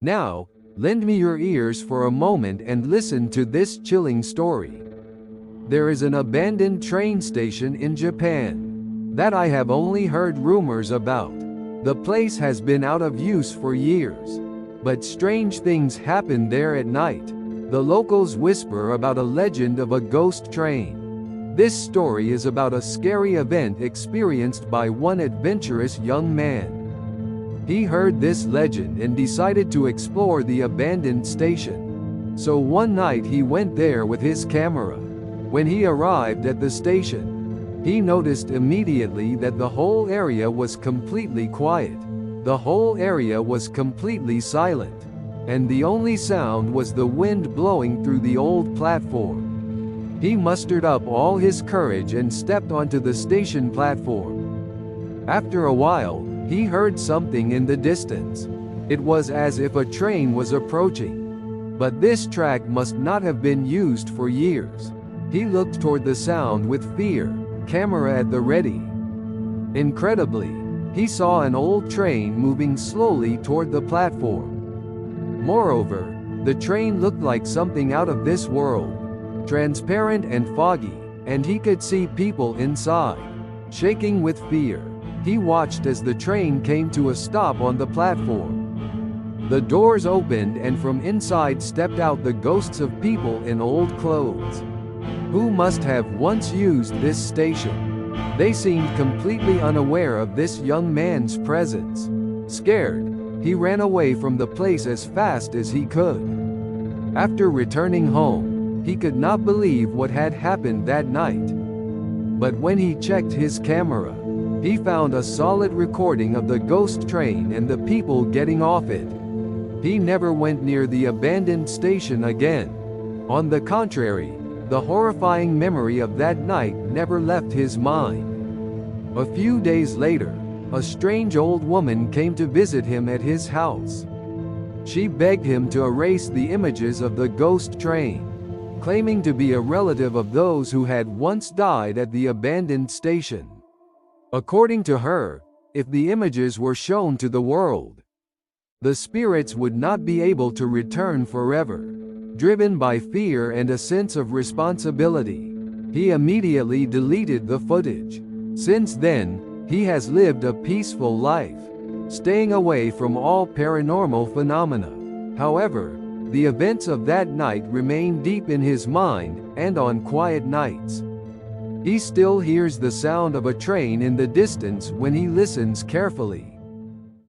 Now, lend me your ears for a moment and listen to this chilling story. There is an abandoned train station in Japan that I have only heard rumors about. The place has been out of use for years, but strange things happen there at night. The locals whisper about a legend of a ghost train. This story is about a scary event experienced by one adventurous young man. He heard this legend and decided to explore the abandoned station. So one night he went there with his camera. When he arrived at the station, he noticed immediately that the whole area was completely quiet. The whole area was completely silent, and the only sound was the wind blowing through the old platform. He mustered up all his courage and stepped onto the station platform. After a while, he heard something in the distance. It was as if a train was approaching. But this track must not have been used for years. He looked toward the sound with fear, camera at the ready. Incredibly, he saw an old train moving slowly toward the platform. Moreover, the train looked like something out of this world, transparent and foggy, and he could see people inside. Shaking with fear, he watched as the train came to a stop on the platform. The doors opened and from inside stepped out the ghosts of people in old clothes, who must have once used this station. They seemed completely unaware of this young man's presence. Scared, he ran away from the place as fast as he could. After returning home, he could not believe what had happened that night. But when he checked his camera, he found a solid recording of the ghost train and the people getting off it. He never went near the abandoned station again. On the contrary, the horrifying memory of that night never left his mind. A few days later, a strange old woman came to visit him at his house. She begged him to erase the images of the ghost train, claiming to be a relative of those who had once died at the abandoned station. According to her, if the images were shown to the world, the spirits would not be able to return forever. Driven by fear and a sense of responsibility, he immediately deleted the footage. Since then, he has lived a peaceful life, staying away from all paranormal phenomena. However, the events of that night remain deep in his mind, and on quiet nights, he still hears the sound of a train in the distance when he listens carefully.